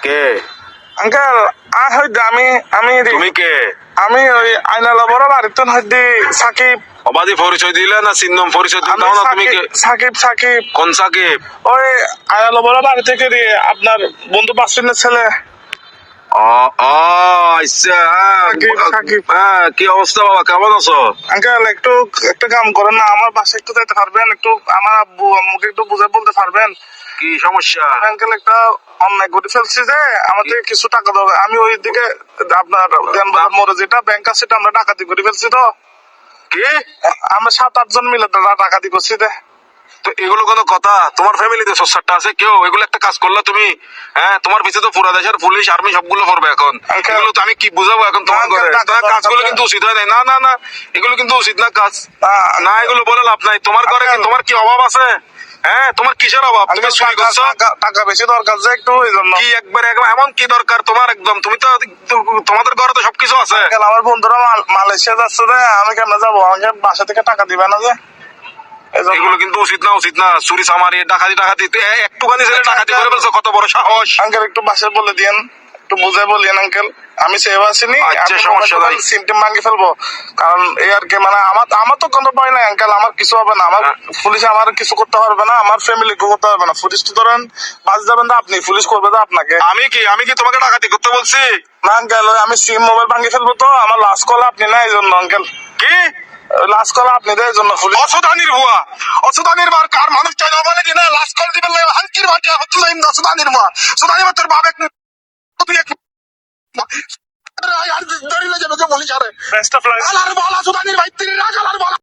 কে uncle হইতে আমি আমি তুমি কে আমি ওই আইনালা বড় বাড়িতে হইতে সাকিব অবাধি পরিচয় দিলে না চিহ্ন পরিচয় দিলে আমি দাও না তুমি কে সাকিব সাকিব কোন সাকিব ওই আইনালা বড় বাড়ি থেকে আপনার বন্ধু বাসিনের ছেলে ও ও আচ্ছা সাকিব, সাকিব। হ্যাঁ কি অবস্থা বাবা কেমন আছো আঙ্কেল একটু একটা কাম করেন না আমার বাসায় একটু যাইতে পারবেন একটু আমার আব্বু আম্মুকে একটু বুঝে বলতে পারবেন কি সমস্যা আঙ্কেল একটা অন্যায় করে ফেলছি যে আমাদের কিছু টাকা দরকার আমি ওই দিকে আপনার ধ্যানবাজার মোড়ে যেটা ব্যাংক আছে সেটা আমরা ডাকাতি করে ফেলছি তো কি আমরা 7-8 জন মিলে ডাকাতি করছি দে তো এগুলো কোনো কথা তোমার ফ্যামিলিতে সস্তারটা আছে কেউ এগুলো একটা কাজ করলে তুমি হ্যাঁ তোমার পিছে তো পুরা দেশের পুলিশ আর্মি সবগুলো করবে এখন Uncle, এগুলো তো আমি কি বুঝাবো এখন তোমার Uncle, ঘরে টাকা কাজগুলো দরকার কিন্তু উচিত হয় নাই না না না এগুলো কিন্তু উচিত না কাজ না না, এগুলো বলে লাভ নাই তোমার ঘরে কি Uncle, তোমার কি অভাব আছে হ্যাঁ তোমার কিসের অভাব তুমি আঙ্কেল চুরি করছো টাকা বেশি দরকার যে একটু ওই জন্য কি একবার এমন কি দরকার তোমার একদম তুমি তো তোমাদের ঘরে তো সবকিছু আছে আঙ্কেল আমার বন্ধুরা মালয়েশিয়া যাচ্ছে যে আমি কেমনে যাবো আমাকে বাসা থেকে টাকা দিবে না যে এই জন্য এগুলো কিন্তু উচিত না চুরি সামারি ডাকাতি ডাকাতি একটুখানি ছেলে ডাকাতি করে ফেলছো কত বড় সাহস আঙ্কেল একটু বাসায় বলে দিয়েন একটু বুঝাই বলিয়েন আঙ্কেল আমি সেভ আসিনি আচ্ছা, সমস্যা নাই। সিম টিম ভাঙি ফেলবো কারণ এই আর কি মানে আমার তো কোনো ভয় নাই আঙ্কেল আমার কিছু হবে না আমার পুলিশ আমার কিছু করতে পারবে না আমার ফ্যামিলি করতে পারবে না পুলিশ তো ধরেন বাস যাবেন না আপনি পুলিশ করবে তো আপনাকে আমি কি তোমাকে ডাকাতি করতে বলছি না আঙ্কেল আমি সিম মোবাইল ভাঙি ফেলবো তো আমার লাস্ট কল আপনি না এই জন্য আঙ্কেল কি লাস্ট কল আপনি দেয় এই জন্য পুলিশ অসুদানির হুয়া অসুদানির বার কার মানুষ চাই না বলে দিনা লাস্ট কল দিবেন না হাঙ্কির ভাটিয়া হচ্ছে না অসুদানির হুয়া সুদানি তোর বাপ তুই এক আর ধরিলে যাবে বলিস আরে বেস্ট অফ লাক আলার বলা সুদানির ভাই তিন লাখ আলার বলা